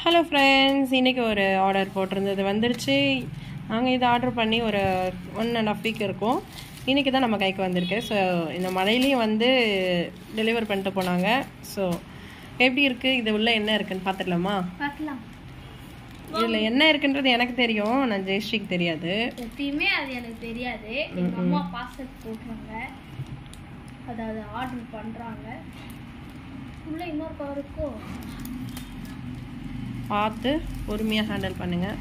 Hello friends, இன்றைக்கி ஒரு order போட்டிருந்தது வந்துருச்சு. நாங்கள் இதை ஆர்டர் பண்ணி ஒரு 1.5 வீக் இருக்கும். இன்றைக்கி தான் நம்ம கைக்கு வந்திருக்கு. ஸோ இந்த மழையிலையும் வந்து டெலிவர் பண்ணிட்டு போனாங்க. ஸோ எப்படி இருக்குது, இது உள்ள என்ன இருக்குன்னு பார்த்துடலாமா? பார்க்கலாம். இதில் என்ன இருக்குன்றது எனக்கு தெரியும், நான் ஜெயஸ்ரீக்கு தெரியாது. எப்பயுமே அது எனக்கு தெரியாது. எங்கள் அம்மா பார்சல் போட்டுருவாங்க, அதாவது ஆர்டர் பண்ணுறாங்க. உள்ள இன்னொரு கவர் இருக்கும், பார்த்து பொறுமையாக ஹேண்டில் பண்ணுங்கள்.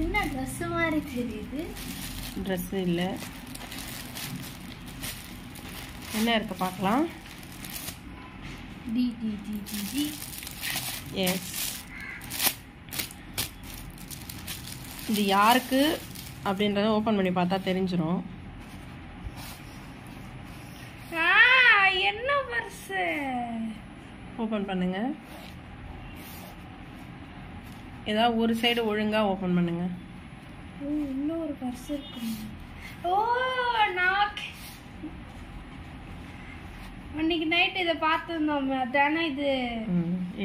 என்ன ட்ரெஸ்ஸு மாதிரி தெரியுது? ட்ரெஸ்ஸு இல்லை, என்ன இருக்கு பார்க்கலாம். D D D D D S, இது யாருக்கு அப்படின்றத ஓப்பன் பண்ணி பார்த்தா தெரிஞ்சிடும். என்ன பர்ஸு? ஓப்பன் பண்ணுங்க. ஏதாவது ஒரு சைடு ஒழுங்காக ஓப்பன் பண்ணுங்க. இன்னொரு பர்ஸ் இருக்கு. ஓ, நான் அன்னைக்கு நைட் இதை பார்த்துருந்தோம், அதானே இது?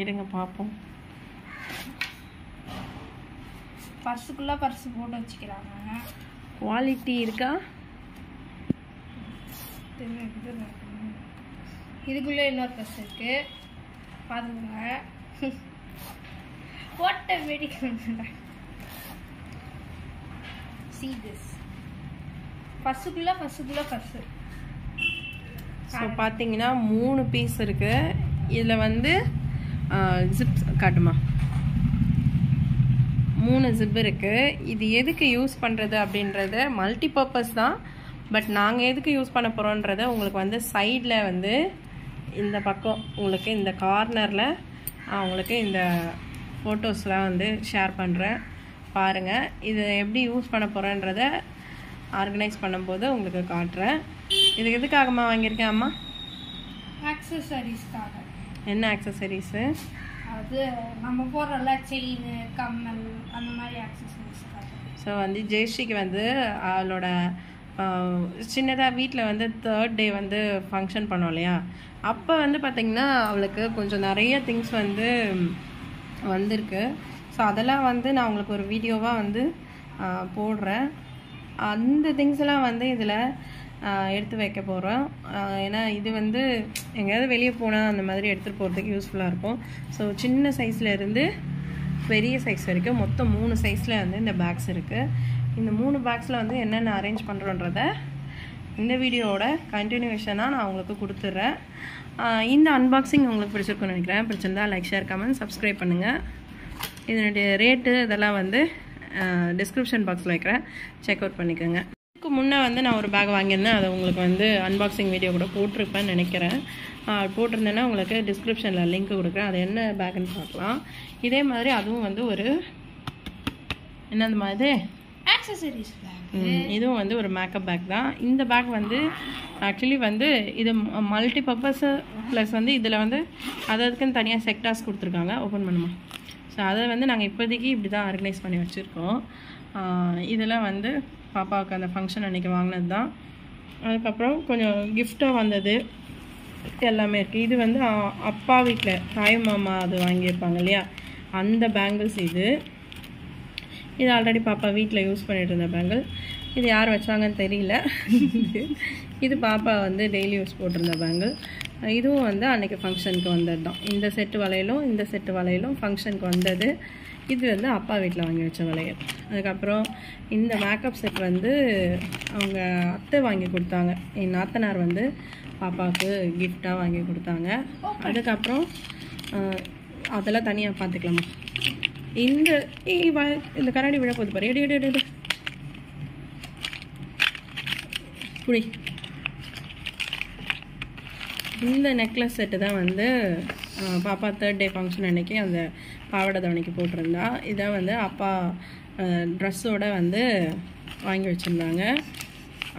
இருங்க பார்ப்போம். பர்ஸுக்குள்ள பர்ஸ் போட்டு வச்சுக்கிறாங்க. குவாலிட்டி இருக்கா? இதுக்குள்ள இன்னொரு பர்ஸ் இருக்கு, பாத்துக்கோங்க. What a medical. See this. பர்ஸுக்குள்ள பர்ஸ். ஸோ பார்த்தீங்கன்னா 3 பீஸ் இருக்கு. இதில் வந்து ஜிப் காட்டுமா, 3 ஜிப் இருக்கு. இது எதுக்கு யூஸ் பண்ணுறது அப்படின்றது மல்டிபர்பஸ் தான். பட் நாங்கள் எதுக்கு யூஸ் பண்ண போகிறோன்றத உங்களுக்கு வந்து சைடில் வந்து இந்த பக்கம் உங்களுக்கு இந்த கார்னரில் உங்களுக்கு இந்த ஃபோட்டோஸ்லாம் வந்து ஷேர் பண்ணுறேன், பாருங்கள். இது எப்படி யூஸ் பண்ண போகிறேன்றத ஆர்கனைஸ் பண்ணும்போது உங்களுக்கு காட்டுறேன். இது எதுக்காகமா வாங்கியிருக்கேன் அம்மா? ஆக்சசரிஸ்க்காக. என்ன ஆக்சசரிஸு? அது நம்ம போடுறல செயின், கம்மல், அந்த மாதிரி ஆக்சசரிஸ்க்காக. ஸோ வந்து ஜெயஸ்ரீக்கு வந்து அவளோட சின்னதாக வீட்டில் வந்து 3rd டே வந்து ஃபங்க்ஷன் பண்ணோம் இல்லையா, அப்போ வந்து பார்த்திங்கன்னா அவளுக்கு கொஞ்சம் நிறைய திங்ஸ் வந்து வந்திருக்கு. ஸோ அதெல்லாம் வந்து நான் உங்களுக்கு ஒரு வீடியோவாக வந்து போடுறேன். அந்த திங்ஸ் எல்லாம் வந்து இதில் எடுத்து வைக்க போகிறோம். ஏன்னா இது வந்து எங்கேயாவது வெளியே போனால் அந்த மாதிரி எடுத்துகிட்டு போகிறதுக்கு யூஸ்ஃபுல்லாக இருக்கும். ஸோ சின்ன சைஸில் இருந்து பெரிய சைஸ் வரைக்கும் மொத்தம் 3 சைஸில் வந்து இந்த பேக்ஸ் இருக்குது. இந்த 3 பேக்ஸில் வந்து என்னென்ன அரேஞ்ச் பண்ணுறோன்றத இந்த வீடியோவோட கண்டினியூஷனாக நான் உங்களுக்கு கொடுத்துட்றேன். இந்த அன்பாக்சிங் உங்களுக்கு பிடிச்சிருக்குன்னு நினைக்கிறேன். பிடிச்சிருந்தா லைக், ஷேர், கமெண்ட், சப்ஸ்கிரைப் பண்ணுங்கள். இதனுடைய ரேட்டு இதெல்லாம் வந்து டிஸ்கிரிப்ஷன் பாக்ஸில் வைக்கிறேன், செக் அவுட் பண்ணிக்கோங்க. இதுக்கு முன்னே வந்து நான் ஒரு பேக் வாங்கியிருந்தேன், அதை உங்களுக்கு வந்து அன்பாக்சிங் வீடியோ கூட போட்டிருப்பேன்னு நினைக்கிறேன். போட்டிருந்தேன்னா உங்களுக்கு டிஸ்கிரிப்ஷனில் லிங்க் கொடுக்குறேன், அது என்ன பேக்குன்னு பார்க்கலாம். இதே மாதிரி அதுவும் வந்து ஒரு என்னது மாதிரி ஆக்சசரிஸ் பேக். இதுவும் வந்து ஒரு மேக்கப் பேக் தான். இந்த பேக் வந்து ஆக்சுவலி வந்து இது மல்டி பர்பஸ் ப்ளஸ் வந்து இதில் வந்து அதுக்குன்னு தனியாக செக்டார்ஸ் கொடுத்துருக்காங்க. ஓப்பன் பண்ணுமா? ஸோ அதை வந்து நாங்கள் இப்போதைக்கு இப்படி தான் ஆர்கனைஸ் பண்ணி வச்சுருக்கோம். இதெல்லாம் வந்து பாப்பாவுக்கு அந்த ஃபங்க்ஷன் அன்றைக்கி வாங்கினது தான். அதுக்கப்புறம் கொஞ்சம் கிஃப்டாக வந்தது எல்லாமே இருக்குது. இது வந்து அப்பா வீட்டில் தாய் மாமா அது வாங்கியிருப்பாங்க இல்லையா, அந்த பேங்கிள்ஸ் இது. இது ஆல்ரெடி பாப்பா வீட்டில் யூஸ் பண்ணிட்டு இருந்த பேங்கிள். இது யார் வச்சாங்கன்னு தெரியல. இது பாப்பா வந்து டெய்லி யூஸ் போட்டிருந்த பேங்கிள். இதுவும் வந்து அன்றைக்கி ஃபங்க்ஷனுக்கு வந்தது தான். இந்த செட்டு வளையலும் ஃபங்க்ஷனுக்கு வந்தது. இது வந்து அப்பா வீட்டில் வாங்கி வச்ச வளையல். அதுக்கப்புறம் இந்த மேக்கப் செட் வந்து அவங்க அத்தை வாங்கி கொடுத்தாங்க. என் நாத்தனார் வந்து பாப்பாவுக்கு கிஃப்டாக வாங்கி கொடுத்தாங்க. அதுக்கப்புறம் அதெல்லாம் தனியாக பார்த்துக்கலாமா. இந்த கண்ணாடி விழ போகுது பாரு, எடு புடி. இந்த நெக்லஸ் செட்டு தான் வந்து பாப்பா 3rd டே ஃபங்க்ஷன் அன்றைக்கி அந்த பாவாடை தவணைக்கு போட்டிருந்தா. இதை வந்து அப்பா ட்ரெஸ்ஸோடு வந்து வாங்கி வச்சுருந்தாங்க.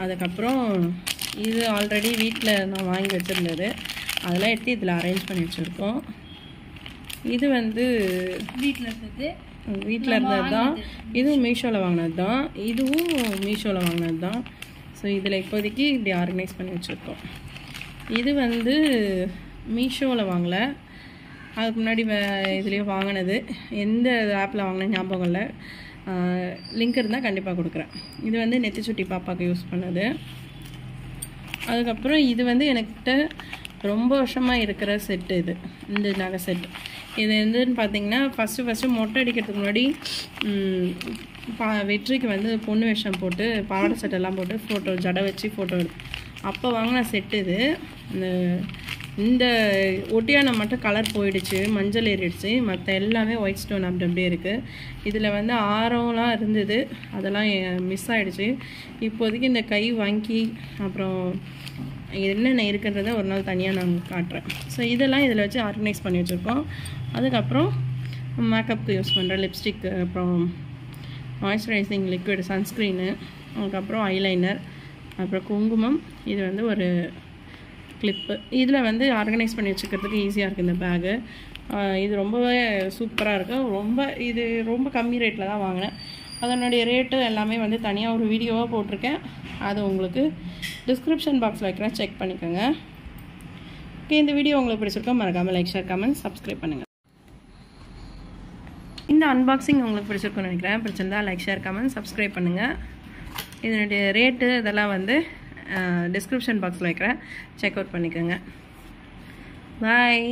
அதுக்கப்புறம் இது ஆல்ரெடி வீட்டில் நான் வாங்கி வச்சுருந்தது, அதெல்லாம் எடுத்து இதில் அரேஞ்ச் பண்ணி வச்சுருக்கோம். இது வந்து வீட்டில் இருந்தது தான். இதுவும் மீஷோவில் வாங்கினது தான். இதுவும் மீஷோவில் வாங்கினது தான். ஸோ இதில் இப்போதைக்கு இப்படி ஆர்கனைஸ் பண்ணி வச்சுருக்கோம். இது வந்து மீஷோவில் வாங்கலை, அதுக்கு முன்னாடி இதுலேயே வாங்கினது, எந்த ஆப்பில் வாங்கின ஞாபகம் இல்லை, லிங்க் இருந்தால் கண்டிப்பாக கொடுக்குறேன். இது வந்து நெத்திச்சுட்டி பாப்பாவுக்கு யூஸ் பண்ணது. அதுக்கப்புறம் இது வந்து எனக்கிட்ட ரொம்ப வருஷமாக இருக்கிற செட்டு. இது இந்த நகை செட்டு இது வந்துன்னு பார்த்தீங்கன்னா ஃபஸ்ட்டு மொட்டை அடிக்கிறதுக்கு முன்னாடி வெற்றிக்கு வந்து பொண்ணு வேஷம் போட்டு பாவாடை சட்டெல்லாம் போட்டு ஃபோட்டோ ஜடை வச்சு ஃபோட்டோ அப்போ வாங்கின செட்டு இது. இந்த ஒட்டியானம் மட்டும் கலர் போயிடுச்சு, மஞ்சள் ஏறிடுச்சு, மற்ற எல்லாமே ஒயிட் ஸ்டோன் அப்படி அப்படியே இருக்குது. இதில் வந்து ஆரம்லாம் இருந்தது, அதெல்லாம் மிஸ் ஆகிடுச்சு. இப்போதைக்கு இந்த கை வங்கி அப்புறம் என்னென்ன இருக்குன்றதை ஒரு நாள் தனியாக நான் காட்டுறேன். ஸோ இதெல்லாம் இதில் வச்சு ஆர்கனைஸ் பண்ணி வச்சுருக்கோம். அதுக்கப்புறம் மேக்கப்புக்கு யூஸ் பண்ணுற லிப்ஸ்டிக்கு, அப்புறம் மாய்ஸ்சரைசிங் லிக்விட், சன்ஸ்க்ரீனு, அதுக்கப்புறம் ஐலைனர், அப்புறம் குங்குமம். இது வந்து ஒரு கிளிப்பு. இதில் வந்து ஆர்கனைஸ் பண்ணி வச்சுக்கிறதுக்கு ஈஸியாக இருக்குது இந்த பேகு. இது ரொம்பவே சூப்பராக இருக்குது. இது ரொம்ப கம்மி ரேட்டில் தான் வாங்கினேன். அதனுடைய ரேட்டு எல்லாமே வந்து தனியாக ஒரு வீடியோவாக போட்டிருக்கேன், அது உங்களுக்கு டிஸ்கிரிப்ஷன் பாக்ஸில் வைக்கிறேன், செக் பண்ணிக்கோங்க. ஓகே, இந்த வீடியோ உங்களுக்கு பிடிச்சிருக்கோம், மறக்காமல் லைக், ஷேர், கமெண்ட், சப்ஸ்கிரைப் பண்ணுங்கள். இந்த அன்பாக்சிங் உங்களுக்கு பிடிச்சிருக்குன்னு நினைக்கிறேன். பிடிச்சிருந்தா லைக், ஷேர், கமெண்ட், சப்ஸ்கிரைப் பண்ணுங்கள். இதனுடைய ரேட்டு இதெல்லாம் வந்து டிஸ்கிரிப்ஷன் பாக்ஸில் வைக்கிறேன், செக் அவுட் பண்ணிக்கோங்க. பாய்.